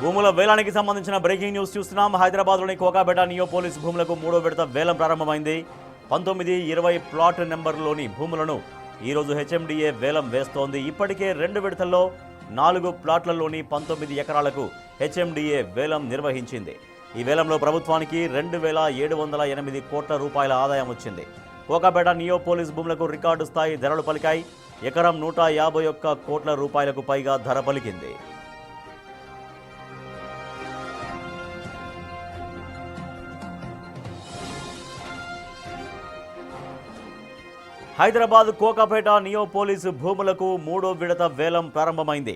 భూముల వేలానికి సంబంధించిన breaking news చూస్తున్నాం. హైదరాబాద్లోని కోకాపేట నియో పోలీస్ భూములకు 3వ విడత వేలం ప్రారంభమైంది. 19, 20 ప్లాట్ నెంబర్లోని భూములను ఈరోజు హెచ్ఎండిఏ వేలం వేస్తోంది. ఇప్పటికే 2 విడతల్లో 4 ప్లాట్లలోని 19 ఎకరాలకు హెచ్ఎండిఏ వేలం నిర్వహించింది. ఈ వేలంలో ప్రభుత్వానికి 2,708 కోట్ల రూపాయల ఆదాయం వచ్చింది. కోకాపేట నియో పోలీస్ భూములకు రికార్డు స్థాయి ధరలు పలికాయి. ఎకరం 151 కోట్ల రూపాయలకు పైగా ధర పలికింది. హైదరాబాద్ కోకాపేట నియో పోలీసు భూములకు 3వ విడత వేలం ప్రారంభమైంది.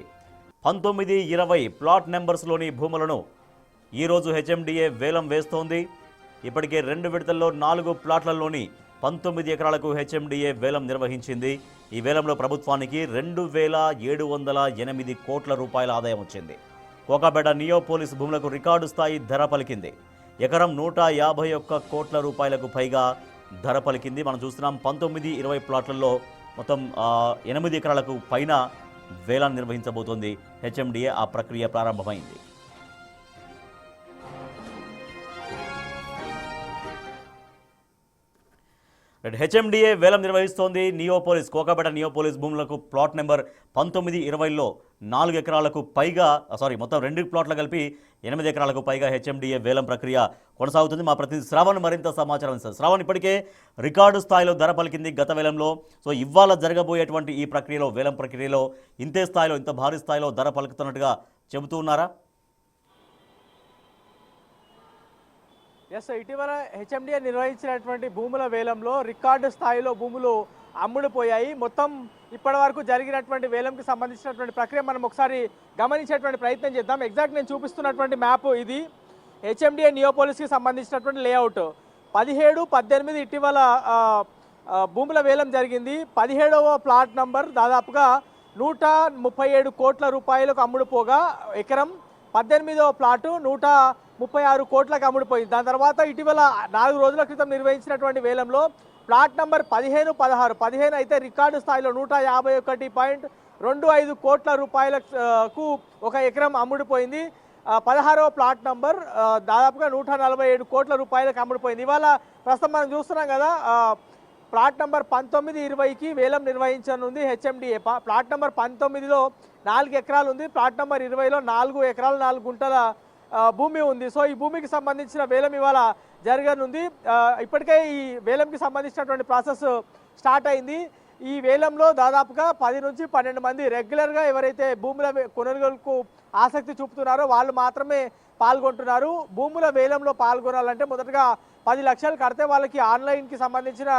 19, 20 ప్లాట్ నెంబర్స్లోని భూములను ఈరోజు హెచ్ఎండిఏ వేలం వేస్తోంది. ఇప్పటికే 2 విడతల్లో 4 ప్లాట్లలోని 19 ఎకరాలకు హెచ్ఎండిఏ వేలం నిర్వహించింది. ఈ వేలంలో ప్రభుత్వానికి 2,708 కోట్ల రూపాయల ఆదాయం వచ్చింది. కోకాపేట నియో పోలీసు భూములకు రికార్డు స్థాయి ధర పలికింది. ఎకరం 151 కోట్ల రూపాయలకు పైగా ధర పలికింది. మనం చూస్తున్నాం 19, 20 ప్లాట్లలో మొత్తం 8 ఎకరాలకు పైన వేలాన్ని నిర్వహించబోతోంది హెచ్ఎండిఏ. ఆ ప్రక్రియ ప్రారంభమైంది. హెచ్ఎండిఏ వేలం నిర్వహిస్తోంది neo police Kokapet neo police భూములకు ప్లాట్ నెంబర్ 19, 20లో 4 ఎకరాలకు పైగా మొత్తం 2 ప్లాట్లు కలిపి 8 ఎకరాలకు పైగా హెచ్ఎండిఏ వేలం ప్రక్రియ కొనసాగుతుంది. మా ప్రతినిధి శ్రావణ్ మరింత సమాచారం ఇస్తారు. శ్రావణ్, ఇప్పటికే రికార్డు స్థాయిలో ధర పలికింది గత వేలంలో. ఇవాళ జరగబోయేటువంటి ఈ ప్రక్రియలో వేలం ప్రక్రియలో ఇంత భారీ స్థాయిలో ధర పలుకుతున్నట్టుగా చెబుతూ ఉన్నారా? ఇటీవల హెచ్ఎండిఏ నిర్వహించినటువంటి భూముల వేలంలో రికార్డు స్థాయిలో భూములు అమ్ముడుపోయాయి. మొత్తం ఇప్పటి వరకు జరిగినటువంటి వేలంకి సంబంధించినటువంటి ప్రక్రియ మనం ఒకసారి గమనించేటువంటి ప్రయత్నం చేద్దాం. ఎగ్జాక్ట్ నేను చూపిస్తున్నటువంటి మ్యాప్ ఇది హెచ్ఎండిఏ నియో పోలీస్కి సంబంధించినటువంటి లేఅవుట్. 17, 18 ఇటీవల భూముల వేలం జరిగింది. 17వ ప్లాట్ నంబర్ దాదాపుగా 137 కోట్ల రూపాయలకు అమ్ముడుపోగా ఎకరం 18వ ప్లాటు 136 కోట్లకు అమ్ముడుపోయింది. దాని తర్వాత ఇటీవల 4 రోజుల క్రితం నిర్వహించినటువంటి వేలంలో ప్లాట్ నంబర్ 15, 16 అయితే రికార్డు స్థాయిలో 151.25 కోట్ల రూపాయలకు ఒక ఎకరం అమ్ముడుపోయింది. 16వ ప్లాట్ నంబర్ దాదాపుగా 147 కోట్ల రూపాయలకు అమ్ముడుపోయింది. ఇవాళ ప్రస్తుతం మనం చూస్తున్నాం కదా, ప్లాట్ నంబర్ 19, 20కి వేలం నిర్వహించనుంది హెచ్ఎండిఏ. ప్లాట్ నంబర్ 19లో 4 ఎకరాలు ఉంది. ప్లాట్ నంబర్ 20లో 4 ఎకరాలు 4 గుంటల భూమి ఉంది. ఈ భూమికి సంబంధించిన వేలం ఇవాళ జరగనుంది. ఇప్పటికే ఈ వేలంకి సంబంధించినటువంటి ప్రాసెస్ స్టార్ట్ అయింది. ఈ వేలంలో దాదాపుగా 10 నుంచి 12 మంది రెగ్యులర్గా ఎవరైతే భూముల కొనుగోలుకు ఆసక్తి చూపుతున్నారో వాళ్ళు మాత్రమే పాల్గొంటున్నారు. భూముల వేలంలో పాల్గొనాలంటే మొదటగా 10 లక్షలు కడితే వాళ్ళకి ఆన్లైన్కి సంబంధించిన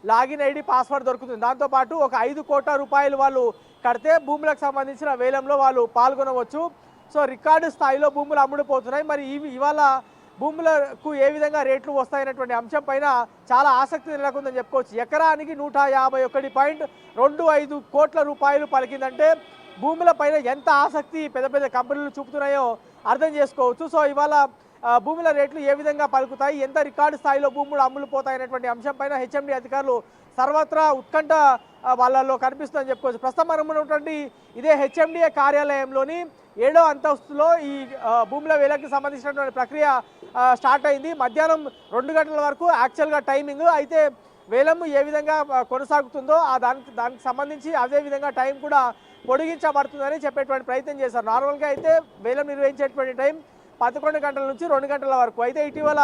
లాగిన్ ఐడి, పాస్వర్డ్ దొరుకుతుంది. దాంతోపాటు ఒక 5 కోట్ల రూపాయలు వాళ్ళు కడితే భూములకు సంబంధించిన వేలంలో వాళ్ళు పాల్గొనవచ్చు. రికార్డు స్థాయిలో భూములు అమ్ముడుపోతున్నాయి. మరి ఇవాళ భూములకు ఏ విధంగా రేట్లు వస్తాయనేటువంటి అంశం పైన చాలా ఆసక్తి నెలకొందని చెప్పుకోవచ్చు. ఎకరానికి 151.25 కోట్ల రూపాయలు పలికిందంటే భూముల పైన ఎంత ఆసక్తి పెద్ద పెద్ద కంపెనీలు చూపుతున్నాయో అర్థం చేసుకోవచ్చు. ఇవాళ భూముల రేట్లు ఏ విధంగా పలుకుతాయి, ఎంత రికార్డు స్థాయిలో భూములు అమ్ముడుపోతాయనేటువంటి అంశం పైన హెచ్ఎండి అధికారులు సర్వత్రా ఉత్కంఠ వాళ్ళలో కనిపిస్తుందని చెప్పుకోవచ్చు. ప్రస్తుతం మనం ఉన్నటువంటి ఇదే హెచ్ఎండిఏ కార్యాలయంలోని 7వ అంతస్తులో ఈ భూముల వేలంకి సంబంధించినటువంటి ప్రక్రియ స్టార్ట్ అయింది. మధ్యాహ్నం 2 గంటల వరకు యాక్చువల్గా టైమింగ్. అయితే వేలం ఏ విధంగా కొనసాగుతుందో దానికి సంబంధించి అదే విధంగా టైం కూడా పొడిగించబడుతుందని చెప్పేటువంటి ప్రయత్నం చేశారు. నార్మల్గా అయితే వేలం నిర్వహించేటువంటి టైం 11 గంటల నుంచి 2 గంటల వరకు. అయితే ఇటీవల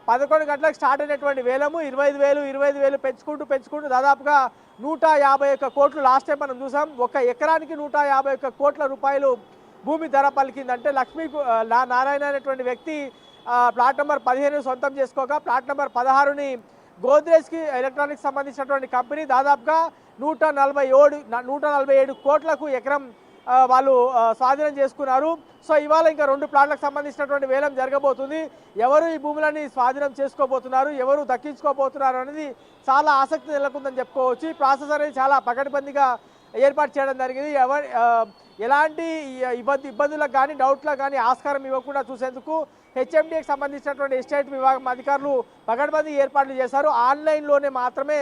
11 గంటలకు స్టార్ట్ అయినటువంటి వేలము 25,000 పెంచుకుంటూ దాదాపుగా 151 కోట్లు లాస్ట్ టైం మనం చూసాం. ఒక ఎకరానికి 151 కోట్ల రూపాయలు భూమి ధర పలికిందంటే లక్ష్మీ నారాయణ అనేటువంటి వ్యక్తి ప్లాట్ నెంబర్ 15 సొంతం చేసుకోగా ప్లాట్ నెంబర్ 16ని గోద్రేజ్కి ఎలక్ట్రానిక్స్ సంబంధించినటువంటి కంపెనీ దాదాపుగా 147 కోట్లకు ఎకరం వాళ్ళు స్వాధీనం చేసుకున్నారు. ఇవాళ ఇంకా 2 ప్లాట్లకు సంబంధించినటువంటి వేలం జరగబోతుంది. ఎవరు ఈ భూములని స్వాధీనం చేసుకోబోతున్నారు, ఎవరు దక్కించుకోబోతున్నారు అనేది చాలా ఆసక్తి నెలకొందని చెప్పుకోవచ్చు. ఈ ప్రాసెస్ అనేది చాలా పకడ్బందీగా ఏర్పాటు చేయడం జరిగింది. ఎలాంటి ఇబ్బందులకు కానీ డౌట్లకు కానీ ఆస్కారం ఇవ్వకుండా చూసేందుకు హెచ్ఎండిఏకి సంబంధించినటువంటి ఎస్టేట్ విభాగం అధికారులు పకడ్బందీ ఏర్పాట్లు చేశారు. ఆన్లైన్లోనే మాత్రమే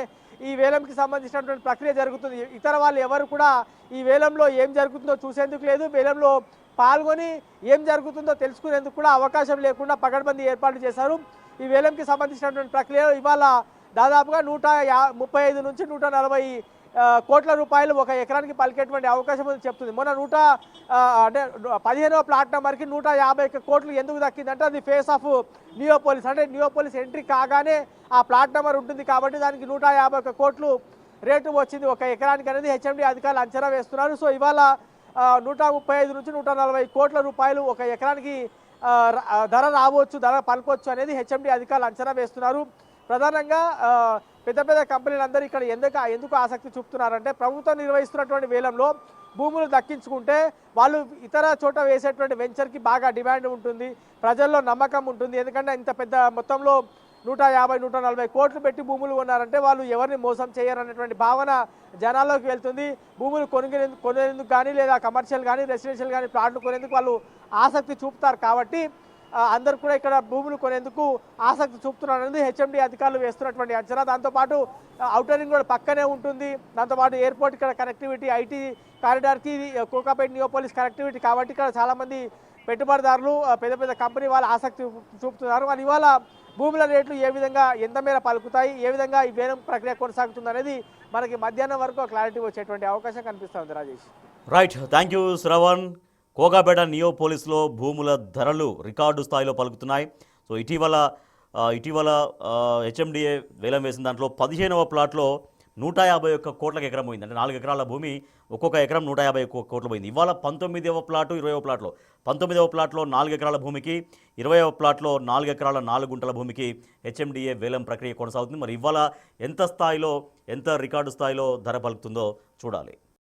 ఈ వేలంకి సంబంధించినటువంటి ప్రక్రియ జరుగుతుంది. ఇతర వాళ్ళు ఎవరు కూడా ఈ వేలంలో ఏం జరుగుతుందో చూసేందుకు లేదు, వేలంలో పాల్గొని ఏం జరుగుతుందో తెలుసుకునేందుకు కూడా అవకాశం లేకుండా పకడ్బందీ ఏర్పాట్లు చేశారు. ఈ వేలంకి సంబంధించినటువంటి ప్రక్రియలో ఇవాళ దాదాపుగా 135 నుంచి 140 కోట్ల రూపాయలు ఒక ఎకరానికి పలికేటువంటి అవకాశం ఉంది చెప్తుంది. మొన్న అంటే 15వ ప్లాట్ నెంబర్కి 151 కోట్లు ఎందుకు దక్కిందంటే అది ఫేస్ ఆఫ్ నియోపోలిస్, అంటే నియోపోలిస్ ఎంట్రీ కాగానే ఆ ప్లాట్ నెంబర్ ఉంటుంది కాబట్టి దానికి 151 కోట్లు రేటు వచ్చింది ఒక ఎకరానికి అనేది హెచ్ఎండి అధికారులు అంచనా వేస్తున్నారు. సో ఇవాళ 135 నుంచి 140 కోట్ల రూపాయలు ఒక ఎకరానికి ధర రావచ్చు, ధర పలుకోవచ్చు అనేది హెచ్ఎండి అధికారులు అంచనా వేస్తున్నారు. ప్రధానంగా పెద్ద పెద్ద కంపెనీలందరూ ఇక్కడ ఎందుకు ఆసక్తి చూపుతున్నారంటే ప్రభుత్వం నిర్వహిస్తున్నటువంటి వేలంలో భూములు దక్కించుకుంటే వాళ్ళు ఇతర చోట వేసేటువంటి వెంచర్కి బాగా డిమాండ్ ఉంటుంది, ప్రజల్లో నమ్మకం ఉంటుంది. ఎందుకంటే ఇంత పెద్ద మొత్తంలో 150-140 కోట్లు పెట్టి భూములు కొన్నారంటే వాళ్ళు ఎవరిని మోసం చేయరనేటువంటి భావన జనాల్లోకి వెళ్తుంది. భూములు కొనేందుకు కానీ లేదా కమర్షియల్ కానీ రెసిడెన్షియల్ కానీ ప్లాట్లు కొనేందుకు వాళ్ళు ఆసక్తి చూపుతారు కాబట్టి అందరూ కూడా ఇక్కడ భూములు కొనేందుకు ఆసక్తి చూపుతున్నారనేది హెచ్ఎండి అధికారులు వేస్తున్నటువంటి అంచనా. దాంతోపాటు ఔటర్ రింగ్ రోడ్ పక్కనే ఉంటుంది, దాంతోపాటు ఎయిర్పోర్ట్ ఇక్కడ కనెక్టివిటీ, ఐటీ కారిడార్కి కోకాపేట నియోపోలిస్ కనెక్టివిటీ కాబట్టి ఇక్కడ చాలామంది పెట్టుబడిదారులు పెద్ద పెద్ద కంపెనీ వాళ్ళు ఆసక్తి చూపుతున్నారు. మరి ఇవాళ భూముల రేట్లు ఏ విధంగా ఎంత మేర పలుకుతాయి, ఏ విధంగా ఈ వేలం ప్రక్రియ కొనసాగుతుంది అనేది మనకి మధ్యాహ్నం వరకు క్లారిటీ వచ్చేటువంటి అవకాశం కనిపిస్తుంది. Rajesh right, thank you Shravan. Kokapet నియోపోలిస్లో భూముల ధరలు రికార్డు స్థాయిలో పలుకుతున్నాయి. సో ఇటీవల హెచ్ఎండిఏ వేలం వేసిన దాంట్లో 15వ ప్లాట్లో 151 కోట్లకు ఎకరం పోయింది. అంటే 4 ఎకరాల భూమి ఒక్కొక్క ఎకరం 151 కోట్లు పోయింది. ఇవాళ 19వ ప్లాటు 20వ ప్లాట్లో 19వ ప్లాట్లో 4 ఎకరాల భూమికి, 20వ ప్లాట్లో 4 ఎకరాల 4 గుంటల భూమికి హెచ్ఎండిఏ వేలం ప్రక్రియ కొనసాగుతుంది. మరి ఇవాళ ఎంత రికార్డు స్థాయిలో ధర పలుకుతుందో చూడాలి.